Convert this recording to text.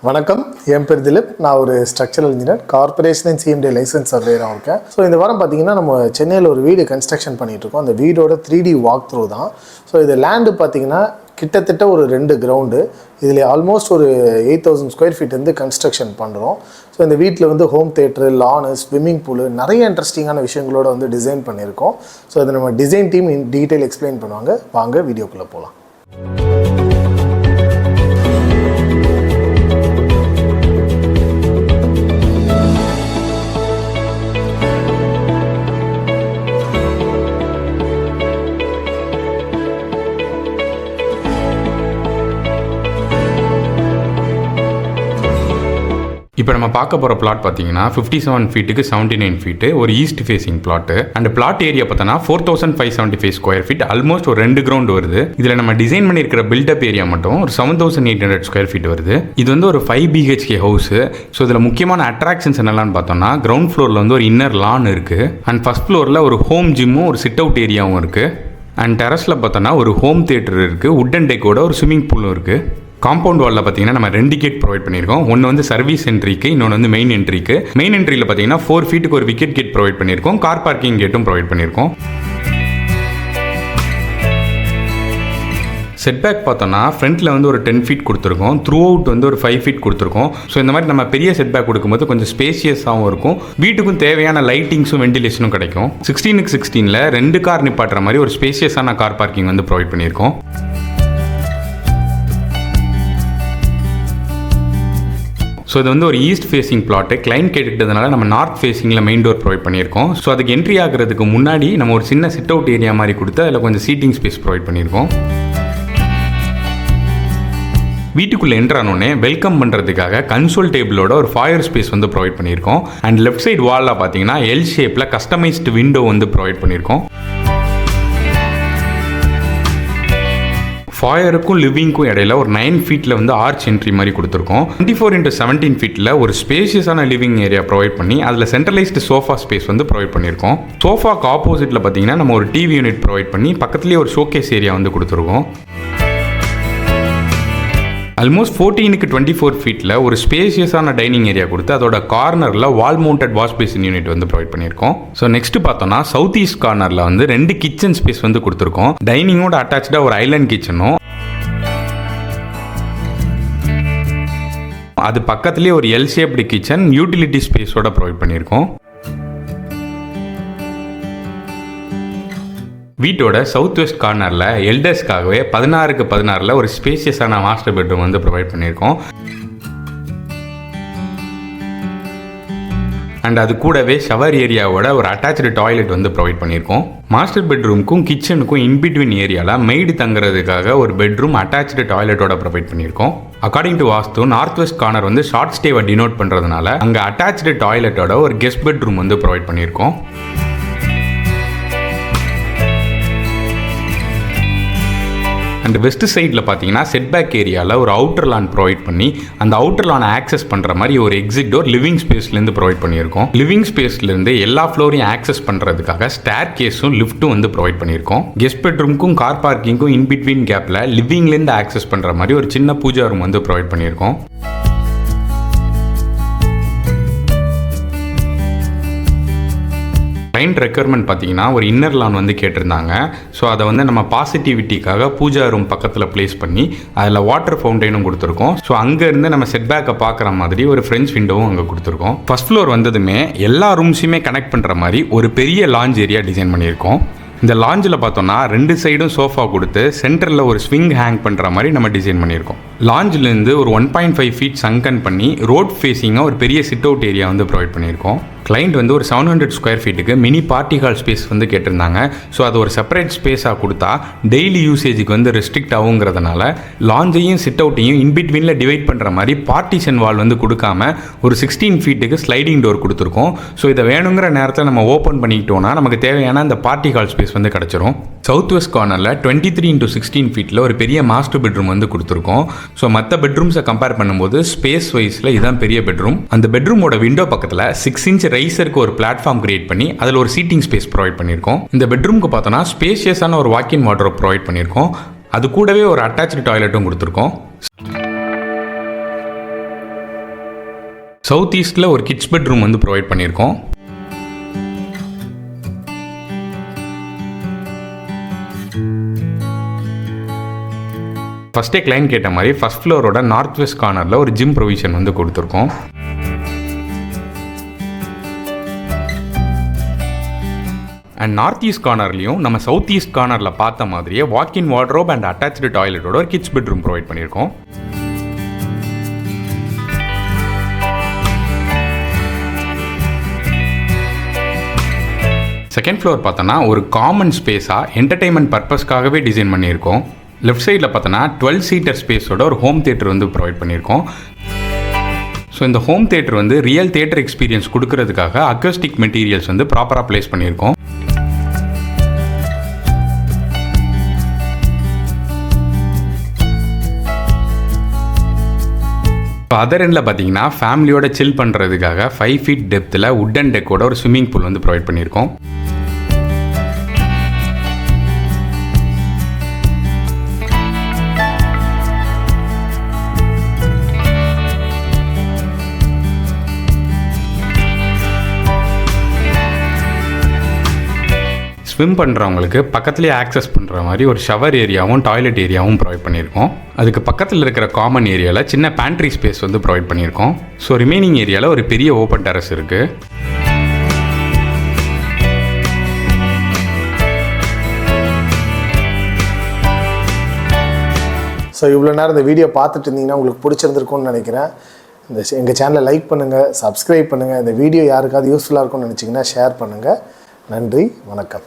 வணக்கம், என் பேர் திலிப். நான் ஒரு structural engineer, corporation and CMD licence சர்வேயராக இருக்கேன். ஸோ இந்த வாரம் பார்த்தீங்கன்னா நம்ம சென்னையில் ஒரு வீடு கன்ஸ்ட்ரக்ஷன் பண்ணிகிட்டு இருக்கோம். அந்த வீடோட 3D வாக் த்ரூ தான். ஸோ இது லேண்டு பார்த்தீங்கன்னா கிட்டத்தட்ட ஒரு 2 கிரவுண்டு. இதில் ஆல்மோஸ்ட் ஒரு 8000 ஸ்கொயர் ஃபீட் வந்து கன்ஸ்ட்ரக்ஷன் பண்ணுறோம். ஸோ இந்த வீட்டில் வந்து ஹோம் தேட்டரு, லானு, ஸ்விம்மிங் பூலு, நிறைய இன்ட்ரெஸ்டிங்கான விஷயங்களோட வந்து டிசைன் பண்ணியிருக்கோம். ஸோ இதை நம்ம design team in detail explain பண்ணுவாங்க. வாங்க வீடியோக்குள்ளே போகலாம். இப்போ நம்ம பார்க்க போகிற பிளாட் பார்த்தீங்கன்னா 57 ஃபீட்டுக்கு 79 ஃபீட்டு ஒரு east facing plot. And plot area பார்த்தோன்னா 4575 ஸ்கொயர் ஃபீட், ஆல்மோஸ்ட் ஒரு 2 கிரவுண்ட் வருது. இதில் நம்ம டிசைன் பண்ணியிருக்கிற பில்டப் ஏரியா மட்டும் ஒரு 7800 ஸ்கொயர் ஃபீட் வருது. இது வந்து ஒரு 5 BHK ஹவுஸ். ஸோ இதில் முக்கியமான அட்ராக்ஷன்ஸ் என்னெல்லாம் பார்த்தோம்னா, கிரவுண்ட் ஃப்ளோரில் வந்து ஒரு இன்னர் லான் இருக்குது. அண்ட் ஃபர்ஸ்ட் ஃப்ளோரில் ஒரு ஹோம் ஜிம்மும் ஒரு சிட் அவுட் ஏரியாவும் இருக்குது. அண்ட் டெரஸில் பார்த்தோன்னா ஒரு ஹோம் தியேட்டர் இருக்குது, வுட்டன் டெக்கோட ஒரு ஸ்விம்மிங் பூலும் இருக்குது. காம்பவுண்ட் வாலில் பார்த்தீங்கன்னா நம்ம 2 கேட் ப்ரொவைட் பண்ணியிருக்கோம். ஒன்று வந்து சர்வீஸ் என்ட்ரிக்கு, இன்னொன்று வந்து மெயின் என்ட்ரிக்கு. மெயின் என்ட்ரியில் பார்த்தீங்கன்னா 4 ஃபீட்டுக்கு ஒரு விக்கெட் கேட் ப்ரொவைட் பண்ணியிருக்கோம். கார் பார்க்கிங் கேட்டும் ப்ரொவைட் பண்ணியிருக்கோம். செட்பேக் பார்த்தோன்னா ஃப்ரண்ட்டில் வந்து ஒரு 10 ஃபீட் கொடுத்துருக்கோம். த்ரூ அவுட் வந்து ஒரு 5 ஃபீட் கொடுத்துருக்கோம். ஸோ இந்த மாதிரி நம்ம பெரிய செட்பேக் கொடுக்கும்போது கொஞ்சம் ஸ்பேசியஸாகவும் இருக்கும். வீட்டுக்கும் தேவையான லைட்டிங்ஸும் வெண்டிலேஷனும் கிடைக்கும். 16க்கு 16ல் 2 கார் நிப்பாட்டுற மாதிரி ஒரு ஸ்பேசியஸான கார் பார்க்கிங் வந்து ப்ரொவைட் பண்ணியிருக்கோம். ஸோ இது வந்து ஒரு ஈஸ்ட் ஃபேசிங் பிளாட்டு. கிளைண்ட் கேட்டுக்கிட்டதுனால நம்ம நார்த் ஃபேசிங்கில் மெயின் டோர் ப்ரொவைட் பண்ணியிருக்கோம். ஸோ அதுக்கு என்ட்ரி ஆகிறதுக்கு முன்னாடி நம்ம ஒரு சின்ன சிட் அவுட் ஏரியா மாதிரி கொடுத்து அதில் கொஞ்சம் சீட்டிங் ஸ்பேஸ் ப்ரொவைட் பண்ணியிருக்கோம். வீட்டுக்குள்ளே என்ட்ரானோடனே வெல்கம் பண்ணுறதுக்காக கன்சோல் டேபிளோட ஒரு ஃபாயர் ஸ்பேஸ் வந்து ப்ரொவைட் பண்ணியிருக்கோம். அண்ட் லெஃப்ட் சைடு வாலில் பார்த்தீங்கன்னா எல் ஷேப்பில் கஸ்டமைஸ்டு விண்டோ வந்து ப்ரொவைட் பண்ணியிருக்கோம். ஃபாயருக்கும் லிவிங்க்கும் இடையில ஒரு 9 ஃபீட்டில் வந்து ஆர்ச் என்ட்ரி மாதிரி கொடுத்துருக்கோம். 24x17 ஃபீட்டில் ஒரு ஸ்பேஷியஸான லிவிங் ஏரியா ப்ரொவைட் பண்ணி அதில் சென்ட்ரலைஸ்டு சோஃபா ஸ்பேஸ் வந்து ப்ரொவைட் பண்ணியிருக்கோம். சோஃபாக்கு ஆப்போசிட்டில் பார்த்தீங்கன்னா நம்ம ஒரு டிவி யூனிட் ப்ரொவைட் பண்ணி பக்கத்துலேயே ஒரு ஷோகேஸ் ஏரியா வந்து கொடுத்துருக்கோம். ஆல்மோஸ்ட் 14க்கு 24 ஃபீட்டில் ஒரு ஸ்பேஷியஸான டைனிங் ஏரியா கொடுத்து அதோட கார்னரில் வால் மவுண்டட் வாஷ் பேசின் யூனிட் வந்து ப்ரொவைட் பண்ணியிருக்கோம். ஸோ நெக்ஸ்ட் பார்த்தோம்னா சவுத் ஈஸ்ட் கார்னரில் வந்து 2 கிச்சன் ஸ்பேஸ் வந்து கொடுத்துருக்கோம். டைனிங்கோட அட்டாச்சாக ஒரு ஐலாண்ட் கிச்சனும் அது பக்கத்துலேயே ஒரு எல் ஷேப்டு கிச்சன் யூட்டிலிட்டி ஸ்பேஸோட ப்ரொவைட் பண்ணியிருக்கோம். வீட்டோட சவுத் வெஸ்ட் கார்னரில் எல்டர்ஸ்க்காகவே 16க்கு 16ல் ஒரு ஸ்பேஷியஸான மாஸ்டர் பெட்ரூம் வந்து ப்ரொவைட் பண்ணியிருக்கோம். அண்ட் அது கூடவே ஷவர் ஏரியாவோட ஒரு அட்டாச்சு டாய்லெட் வந்து ப்ரொவைட் பண்ணியிருக்கோம். மாஸ்டர் பெட்ரூமுக்கும் கிச்சனுக்கும் இன்பிட்வீன் ஏரியாவில் மெய்டு தங்குறதுக்காக ஒரு பெட்ரூம் அட்டாச்சு டாய்லெட்டோட ப்ரொவைட் பண்ணியிருக்கோம். According to vastu north west corner வந்து ஷார்ட் ஸ்டேவை டினோட் பண்ணுறதுனால அங்கே அட்டாச்சு டாய்லெட்டோட ஒரு கெஸ்ட் பெட்ரூம் வந்து ப்ரொவைட் பண்ணியிருக்கோம். அண்ட் வெஸ்ட் சைடில் பார்த்தீங்கன்னா செட்பேக் ஏரியாவில் ஒரு அவுட்டர் லான் ப்ரொவைட் பண்ணி அந்த அவுட்டர் லான் ஆக்சஸ் பண்ணுற மாதிரி ஒரு எக்ஸிட் டோர் லிவிங் ஸ்பேஸ்லேருந்து ப்ரொவைட் பண்ணியிருக்கோம். லிவிங் ஸ்பேஸ்லேருந்து எல்லா ஃப்ளோரையும் ஆக்சஸ் பண்ணுறதுக்காக ஸ்டேர் கேஸும் லிஃப்ட்டும் வந்து ப்ரொவைட் பண்ணியிருக்கோம். கெஸ்ட் பெட்ரூமுக்கும் கார் பார்க்கிங்கும் இன்பிட்வீன் கேப்பில் லிவிங்லேருந்து ஆக்சஸ் பண்ணுற மாதிரி ஒரு சின்ன பூஜா ரூம் வந்து ப்ரொவைட் பண்ணியிருக்கோம். கிளைண்ட் ரெக்யர்மெண்ட் பார்த்தீங்கன்னா ஒரு இன்னர் லான் வந்து கேட்டிருந்தாங்க. ஸோ அதை வந்து நம்ம பாசிட்டிவிட்டிக்காக பூஜா ரூம் பக்கத்தில் பிளேஸ் பண்ணி அதில் வாட்டர் ஃபவுண்டைனும் கொடுத்துருக்கோம். ஸோ அங்கேருந்து நம்ம செட்பேக்கை பார்க்குற மாதிரி ஒரு ஃப்ரெஞ்ச் விண்டோவும் அங்கே கொடுத்துருக்கோம். ஃபர்ஸ்ட் ஃப்ளோர் வந்ததுமே எல்லா ரூம்ஸுமே கனெக்ட் பண்ணுற மாதிரி ஒரு பெரிய லாஞ்ச் ஏரியா டிசைன் பண்ணியிருக்கோம். இந்த லாஞ்சில் பார்த்தோன்னா 2 சைடும் சோஃபா கொடுத்து சென்டரில் ஒரு ஸ்விங் ஹேங் பண்ணுற மாதிரி நம்ம டிசைன் பண்ணியிருக்கோம். லாஞ்சிலேருந்து ஒரு 1.5 ஃபீட் சங்கன் பண்ணி ரோட் ஃபேஸிங்காக ஒரு பெரிய சிட் அவுட் ஏரியா வந்து ப்ரொவைட் பண்ணியிருக்கோம். கிளைண்ட் வந்து ஒரு 700 ஸ்கொயர் ஃபீட்டுக்கு மினி பார்ட்டி ஹால் ஸ்பேஸ் வந்து கேட்டிருந்தாங்க. ஸோ அது ஒரு செப்பரேட் ஸ்பேஸாக கொடுத்தா டெய்லி யூசேஜுக்கு வந்து ரெஸ்ட்ரிக்ட் ஆகுங்கிறதுனால லாஞ்சையும் சிட் அவுட்டையும் இன்பிட்வீனில் டிவைட் பண்ணுற மாதிரி பார்ட்டிஷன் வால் வந்து கொடுக்காம ஒரு 16 ஃபீட்டுக்கு ஸ்லைடிங் டோர் கொடுத்துருக்கோம். ஸோ இதை வேணுங்கிற நேரத்தில் நம்ம ஓப்பன் பண்ணிக்கிட்டோம்னா நமக்கு தேவையான அந்த பார்ட்டி ஹால் ஸ்பேஸ் வந்து கிடச்சிரும். சவுத் வெஸ்ட் கார்னரில் 23x16 ஃபீட்டில் ஒரு பெரிய மாஸ்டர் பெட்ரூம் வந்து கொடுத்துருக்கோம். ஸோ மற்ற பெட்ரூம்ஸை கம்பேர் பண்ணும்போது ஸ்பேஸ் வைஸில் இதுதான் பெரிய பெட்ரூம். அந்த பெட்ரூமோட விண்டோ பக்கத்தில் 6 இன்ச் ரைசருக்கு ஒரு பிளாட்ஃபார்ம் கிரியேட் பண்ணி அதில் ஒரு சீட்டிங் ஸ்பேஸ் ப்ரொவைட் பண்ணியிருக்கோம். இந்த பெட்ரூமுக்கு பார்த்தோன்னா ஸ்பேஷியஸான ஒரு வாக்கின் வார்ட்ரோப் ப்ரொவைட் பண்ணியிருக்கோம். அது கூடவே ஒரு அட்டாச்சு டாய்லெட்டும் கொடுத்துருக்கோம். சவுத் ஈஸ்ட்டில் ஒரு கிட்ஸ் பெட்ரூம் வந்து ப்ரொவைட் பண்ணியிருக்கோம். ஃபஸ்ட்டே கிளைண்ட் கேட்ட மாதிரி ஃபஸ்ட் ஃப்ளோரோட நார்த் வெஸ்ட் கார்னரில் ஒரு ஜிம் ப்ரொவிஷன் வந்து கொடுத்துருக்கோம். அண்ட் நார்த் ஈஸ்ட் கார்னர்லையும் நம்ம சவுத் ஈஸ்ட் கார்னரில் பார்த்த மாதிரியே வாக்கின் வார்ட்ரோப் அண்ட் அட்டாச்சு டாய்லெட்டோட ஒரு கிட்ஸ் பெட்ரூம் ப்ரொவைட் பண்ணியிருக்கோம். செகண்ட் ஃப்ளோர் பார்த்தோன்னா ஒரு காமன் ஸ்பேஸாக என்டர்டெயின்மெண்ட் பர்பஸ்க்காகவே டிசைன் பண்ணியிருக்கோம். லெஃப்ட் சைடில் பார்த்தோன்னா 12 சீட்டர் ஸ்பேஸோட ஒரு ஹோம் தியேட்டர் வந்து ப்ரொவைட் பண்ணியிருக்கோம். ஸோ இந்த ஹோம் தியேட்டர் வந்து ரியல் தியேட்டர் எக்ஸ்பீரியன்ஸ் கொடுக்கறதுக்காக அக்கஸ்டிக் மெட்டீரியல்ஸ் வந்து ப்ராப்பராக ப்ளேஸ் பண்ணியிருக்கோம். இப்போ அதர் எண்டில் பார்த்தீங்கன்னா ஃபேமிலியோட சில் பண்ணுறதுக்காக 5 feet டெப்த்தில் வுட்டன் டெக்கோட ஒரு ஸ்விம்மிங் பூல் வந்து ப்ரொவைட் பண்ணியிருக்கோம். ஸ்விம் பண்ணுறவங்களுக்கு பக்கத்துலேயே ஆக்சஸ் பண்ணுற மாதிரி ஒரு ஷவர் ஏரியாவும் டாய்லெட் ஏரியாவும் ப்ரொவைட் பண்ணியிருக்கோம். அதுக்கு பக்கத்தில் இருக்கிற காமன் ஏரியாவில் சின்ன பேண்ட்ரி ஸ்பேஸ் வந்து ப்ரொவைட் பண்ணியிருக்கோம். ஸோ ரிமைனிங் ஏரியாவில் ஒரு பெரிய ஓப்பன் டெரஸ் இருக்குது. ஸோ இவ்வளோ நேரம் இந்த வீடியோ பார்த்துட்டு இருந்தீங்கன்னா உங்களுக்கு பிடிச்சிருந்துருக்கும்னு நினைக்கிறேன். எங்கள் சேனலை லைக் பண்ணுங்கள், சப்ஸ்கிரைப் பண்ணுங்கள். இந்த வீடியோ யாருக்காவது யூஸ்ஃபுல்லாக இருக்கும்னு நினச்சிங்கன்னா ஷேர் பண்ணுங்கள். நன்றி, வணக்கம்.